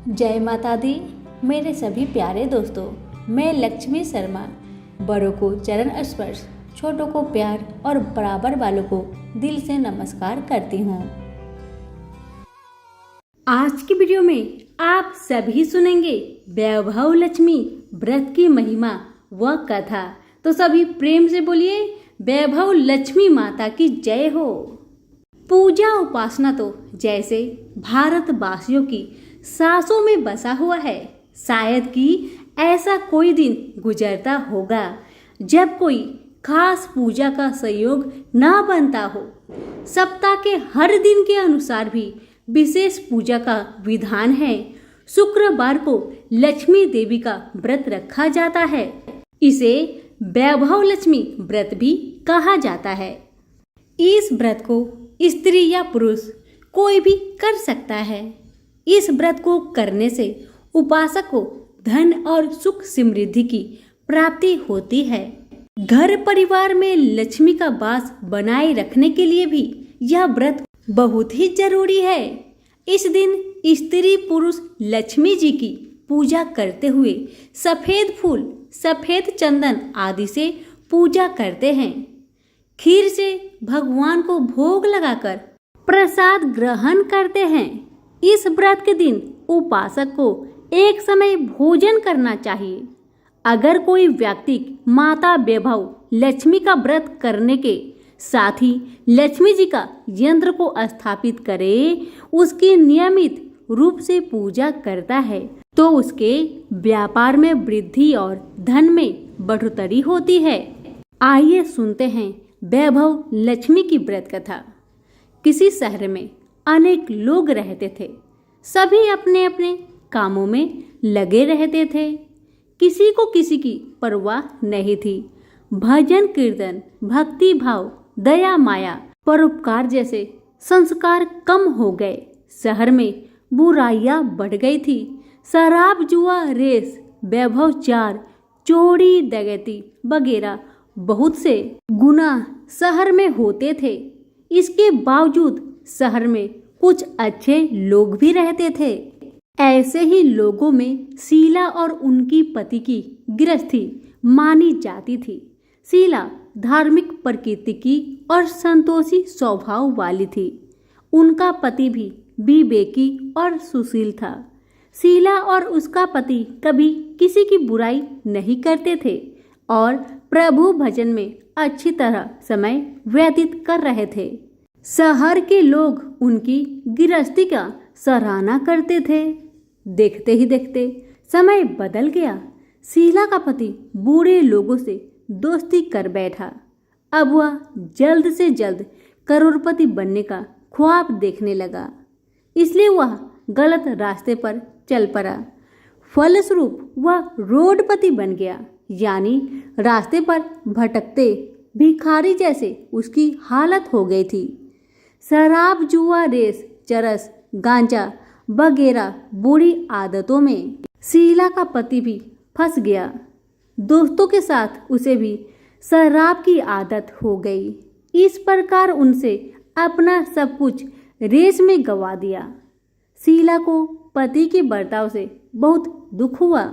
जय माता दी। मेरे सभी प्यारे दोस्तों, मैं लक्ष्मी शर्मा बड़ों को चरण स्पर्श, छोटों को प्यार और बराबर वालों को दिल से नमस्कार करती हूँ। आज की वीडियो में आप सभी सुनेंगे वैभव लक्ष्मी व्रत की महिमा व कथा। तो सभी प्रेम से बोलिए वैभव लक्ष्मी माता की जय हो। पूजा उपासना तो जैसे भारतवासियों की सांसों में बसा हुआ है। शायद कि ऐसा कोई दिन गुजरता होगा जब कोई खास पूजा का संयोग न बनता हो। सप्ताह के हर दिन के अनुसार भी विशेष पूजा का विधान है। शुक्रवार को लक्ष्मी देवी का व्रत रखा जाता है। इसे वैभव लक्ष्मी व्रत भी कहा जाता है। इस व्रत को स्त्री या पुरुष कोई भी कर सकता है। इस व्रत को करने से उपासक को धन और सुख समृद्धि की प्राप्ति होती है। घर परिवार में लक्ष्मी का वास बनाए रखने के लिए भी यह व्रत बहुत ही जरूरी है। इस दिन स्त्री पुरुष लक्ष्मी जी की पूजा करते हुए सफेद फूल, सफेद चंदन आदि से पूजा करते हैं। खीर से भगवान को भोग लगाकर प्रसाद ग्रहण करते हैं। इस व्रत के दिन उपासक को एक समय भोजन करना चाहिए। अगर कोई व्यक्ति माता वैभव लक्ष्मी का व्रत करने के साथ ही लक्ष्मी जी का यंत्र को स्थापित करे, उसकी नियमित रूप से पूजा करता है तो उसके व्यापार में वृद्धि और धन में बढ़ोतरी होती है। आइए सुनते हैं वैभव लक्ष्मी की व्रत कथा। किसी शहर में अनेक लोग रहते थे। सभी अपने अपने कामों में लगे रहते थे। किसी को किसी की परवाह नहीं थी। भजन कीर्तन, भक्ति भाव, दया माया, परोपकार जैसे संस्कार कम हो गए। शहर में बुराइयां बढ़ गई थी। शराब, जुआ, रेस, व्यभिचार, चोरी, डकैती वगैरह बहुत से गुनाह शहर में होते थे। इसके बावजूद शहर में कुछ अच्छे लोग भी रहते थे। ऐसे ही लोगों में शीला और उनकी पति की गृहस्थी मानी जाती थी। शीला धार्मिक प्रकृति की और संतोषी स्वभाव वाली थी। उनका पति भी विवेकी और सुशील था। शीला और उसका पति कभी किसी की बुराई नहीं करते थे और प्रभु भजन में अच्छी तरह समय व्यतीत कर रहे थे। शहर के लोग उनकी गृहस्थी का सराहना करते थे। देखते ही देखते समय बदल गया। शीला का पति बूढ़े लोगों से दोस्ती कर बैठा। अब वह जल्द से जल्द करोड़पति बनने का ख्वाब देखने लगा, इसलिए वह गलत रास्ते पर चल पड़ा। फलस्वरूप वह रोडपति बन गया, यानी रास्ते पर भटकते भिखारी जैसे उसकी हालत हो गई थी। शराब, जुआ, रेस, चरस, गांजा वगैरह बुरी आदतों में शीला का पति भी फंस गया। दोस्तों के साथ उसे भी शराब की आदत हो गई। इस प्रकार उनसे अपना सब कुछ रेस में गंवा दिया। शीला को पति के बर्ताव से बहुत दुख हुआ,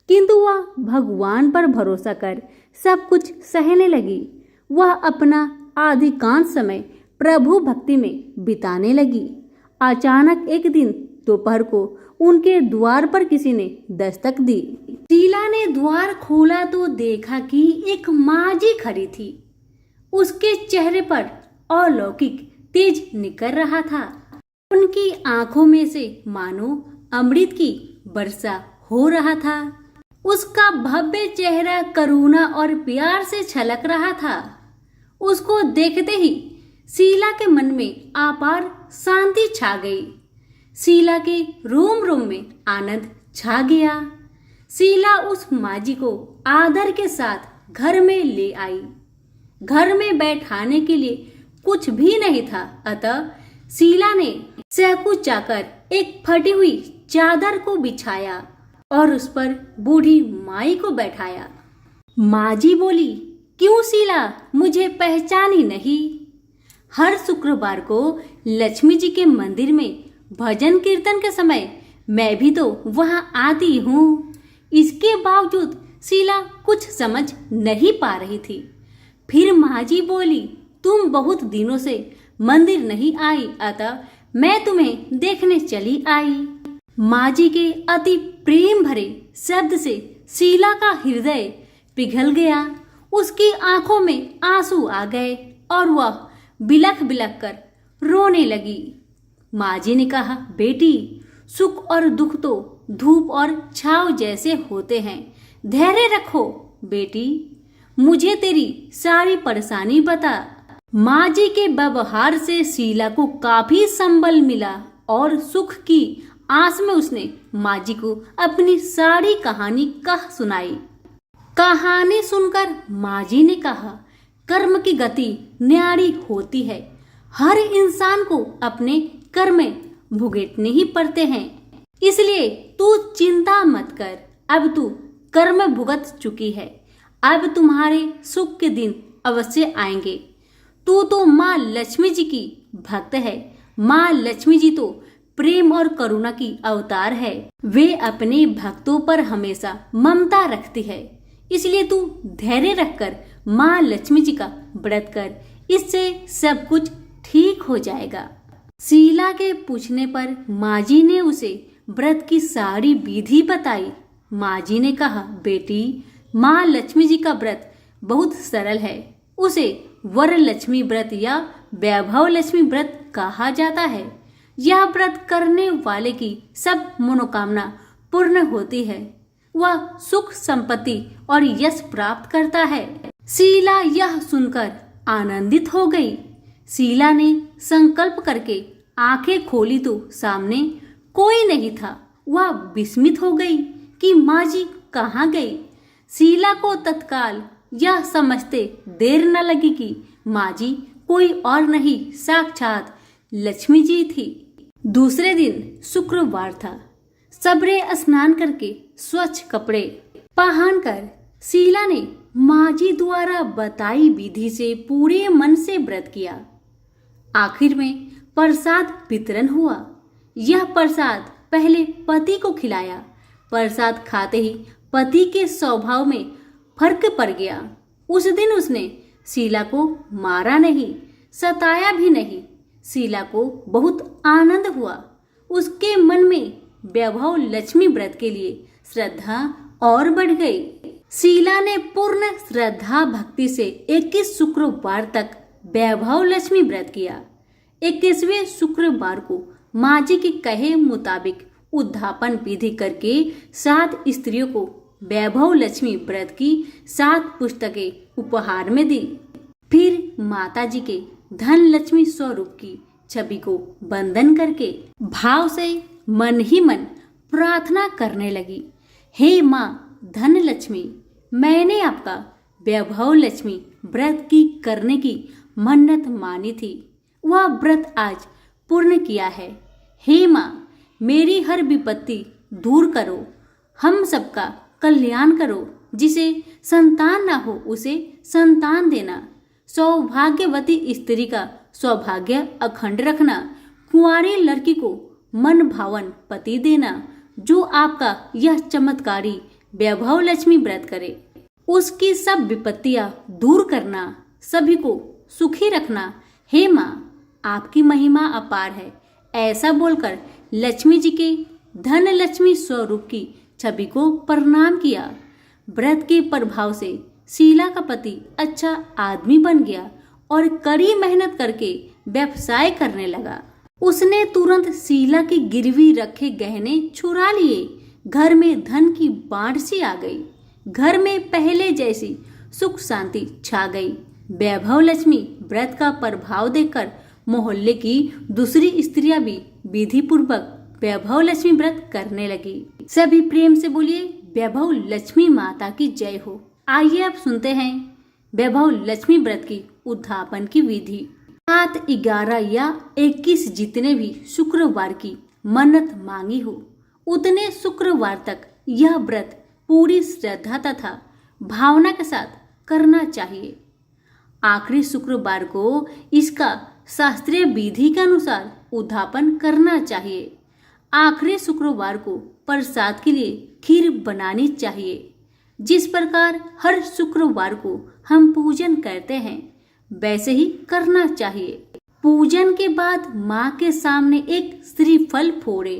किंतु वह भगवान पर भरोसा कर सब कुछ सहने लगी। वह अपना अधिकांश समय प्रभु भक्ति में बिताने लगी। अचानक एक दिन दोपहर को उनके द्वार पर किसी ने दस्तक दी। शीला ने द्वार खोला तो देखा कि एक माजी खड़ी थी। उसके चेहरे पर अलौकिक तेज निकल रहा था। उनकी आंखों में से मानो अमृत की वर्षा हो रहा था। उसका भव्य चेहरा करुणा और प्यार से छलक रहा था। उसको देखते ही शीला के मन में अपार शांति छा गई। शीला के रोम रोम में आनंद छा गया। शीला उस माजी को आदर के साथ घर में ले आई। घर में बैठाने के लिए कुछ भी नहीं था, अतः शीला ने सकुचाकर एक फटी हुई चादर को बिछाया और उस पर बूढ़ी माई को बैठाया। माजी बोली, क्यों शीला, मुझे पहचानी नहीं? हर शुक्रवार को लक्ष्मी जी के मंदिर में भजन कीर्तन के समय मैं भी तो वहां आती हूँ। इसके बावजूद शीला कुछ समझ नहीं पा रही थी। फिर माँ जी बोली, तुम बहुत दिनों से मंदिर नहीं आई, अतः मैं तुम्हें देखने चली आई। माँ जी के अति प्रेम भरे शब्द से शीला का हृदय पिघल गया। उसकी आंखों में आंसू आ गए और वह बिलख बिलख कर रोने लगी। माँ जी ने कहा, बेटी, सुख और दुख तो धूप और छाव जैसे होते हैं, धैर्य रखो बेटी, मुझे तेरी सारी परेशानी बता। माँ जी के व्यवहार से शीला को काफी संबल मिला और सुख की आस में उसने माँ जी को अपनी सारी कहानी कह सुनाई। कहानी सुनकर माँ जी ने कहा, कर्म की गति न्यारी होती है। हर इंसान को अपने कर्म भुगतने ही पड़ते हैं, इसलिए तू चिंता मत कर। अब तू कर्म भुगत चुकी है, अब तुम्हारे सुख के दिन अवश्य आएंगे। तू तो माँ लक्ष्मी जी की भक्त है। माँ लक्ष्मी जी तो प्रेम और करुणा की अवतार है। वे अपने भक्तों पर हमेशा ममता रखती है, इसलिए तू धैर्य रखकर माँ लक्ष्मी जी का व्रत कर, इससे सब कुछ ठीक हो जाएगा। शीला के पूछने पर माँ जी ने उसे व्रत की सारी विधि बताई। माँ जी ने कहा, बेटी, माँ लक्ष्मी जी का व्रत बहुत सरल है। उसे वर लक्ष्मी व्रत या वैभव लक्ष्मी व्रत कहा जाता है। यह व्रत करने वाले की सब मनोकामना पूर्ण होती है। वह सुख संपत्ति और यश प्राप्त करता है। शीला यह सुनकर आनंदित हो गई। शीला ने संकल्प करके आंखें खोली तो सामने कोई नहीं था। वह विस्मित हो गई कि माँ जी कहाँ गई। शीला को तत्काल यह समझते देर न लगी कि माँ जी कोई और नहीं, साक्षात लक्ष्मी जी थी। दूसरे दिन शुक्रवार था। सबरे स्नान करके स्वच्छ कपड़े पहनकर शीला ने माँ जी द्वारा बताई विधि से पूरे मन से व्रत किया। आखिर में प्रसाद वितरण हुआ। यह प्रसाद पहले पति को खिलाया। प्रसाद खाते ही पति के स्वभाव में फर्क पड़ गया। उस दिन उसने शीला को मारा नहीं, सताया भी नहीं। शीला को बहुत आनंद हुआ। उसके मन में वैभव लक्ष्मी व्रत के लिए श्रद्धा और बढ़ गई। शीला ने पूर्ण श्रद्धा भक्ति से 21 शुक्रवार तक वैभव लक्ष्मी व्रत किया। 21वें शुक्रवार को माँ जी के कहे मुताबिक उद्यापन विधि करके 7 स्त्रियों को वैभव लक्ष्मी व्रत की 7 पुस्तकें उपहार में दी। फिर माता जी के धन लक्ष्मी स्वरूप की छवि को वंदन करके भाव से मन ही मन प्रार्थना करने लगी, हे माँ धन लक्ष्मी, मैंने आपका वैभव लक्ष्मी व्रत की करने की मन्नत मानी थी, वह व्रत आज पूर्ण किया है। हे माँ, मेरी हर विपत्ति दूर करो, हम सबका कल्याण करो। जिसे संतान ना हो उसे संतान देना, सौभाग्यवती स्त्री का सौभाग्य अखंड रखना, कुंवारी लड़की को मन भावन पति देना। जो आपका यह चमत्कारी वैभव लक्ष्मी व्रत करे, उसकी सब विपत्तियां दूर करना, सभी को सुखी रखना। हे माँ, आपकी महिमा अपार है। ऐसा बोलकर लक्ष्मी जी के धन लक्ष्मी स्वरूप की छवि को प्रणाम किया। व्रत के प्रभाव से शीला का पति अच्छा आदमी बन गया और कड़ी मेहनत करके व्यवसाय करने लगा। उसने तुरंत शीला की गिरवी रखे गहने छुड़ा लिए। घर में धन की बाढ़ सी आ गई। घर में पहले जैसी सुख शांति छा गई। वैभव लक्ष्मी व्रत का प्रभाव देखकर मोहल्ले की दूसरी स्त्रियां भी विधि पूर्वक वैभव लक्ष्मी व्रत करने लगी। सभी प्रेम से बोलिए, वैभव लक्ष्मी माता की जय हो। आइए अब सुनते हैं वैभव लक्ष्मी व्रत की उद्यापन की विधि। 7, 11 या 21 जितने भी शुक्रवार की मन्नत मांगी हो, उतने शुक्रवार तक यह व्रत पूरी श्रद्धा तथा भावना के साथ करना चाहिए। आखिरी शुक्रवार को इसका शास्त्रीय विधि के अनुसार उद्यापन करना चाहिए। आखिरी शुक्रवार को प्रसाद के लिए खीर बनानी चाहिए। जिस प्रकार हर शुक्रवार को हम पूजन करते हैं वैसे ही करना चाहिए। पूजन के बाद माँ के सामने एक श्रीफल फोड़े,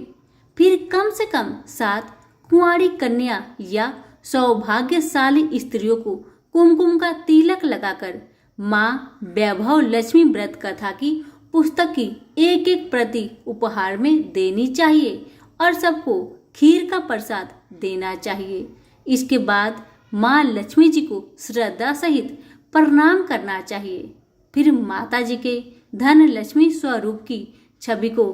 फिर कम से कम 7 कुंवारी कन्या या सौभाग्यशाली स्त्रियों को कुमकुम का तिलक लगाकर माँ वैभव लक्ष्मी व्रत कथा की पुस्तक की एक एक प्रति उपहार में देनी चाहिए और सबको खीर का प्रसाद देना चाहिए। इसके बाद माँ लक्ष्मी जी को श्रद्धा सहित प्रणाम करना चाहिए। फिर माता जी के धन लक्ष्मी स्वरूप की छवि को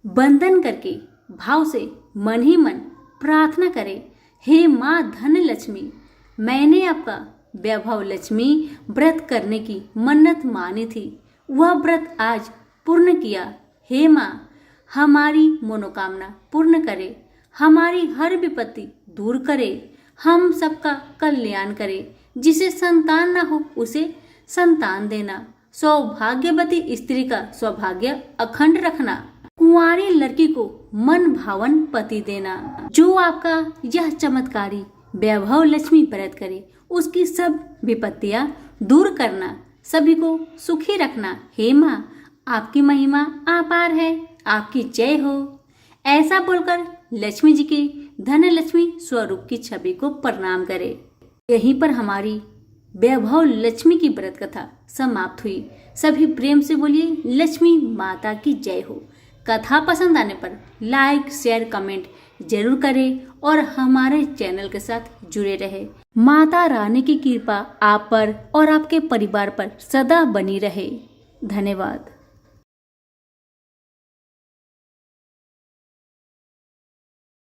वंदन करके भाव से मन ही मन प्रार्थना करें, हे माँ धन लक्ष्मी, मैंने आपका वैभव लक्ष्मी व्रत करने की मन्नत मानी थी, वह व्रत आज पूर्ण किया। हे माँ, हमारी मनोकामना पूर्ण करे, हमारी हर विपत्ति दूर करे, हम सबका कल्याण करे, जिसे संतान न हो उसे संतान देना, सौभाग्यवती स्त्री का सौभाग्य अखंड रखना, कुंवारी लड़की को मन भावन पति देना। जो आपका यह चमत्कारी वैभव लक्ष्मी व्रत करे उसकी सब विपत्तियां दूर करना, सभी को सुखी रखना। हे माँ, आपकी महिमा अपार है, आपकी जय हो। ऐसा बोलकर लक्ष्मी जी के धन लक्ष्मी स्वरूप की छवि को प्रणाम करें। यहीं पर हमारी वैभव लक्ष्मी की व्रत कथा समाप्त हुई। सभी प्रेम से बोलिए लक्ष्मी माता की जय हो। कथा पसंद आने पर लाइक शेयर कमेंट जरूर करें और हमारे चैनल के साथ जुड़े रहे। माता रानी की कृपा आप पर और आपके परिवार पर सदा बनी रहे। धन्यवाद।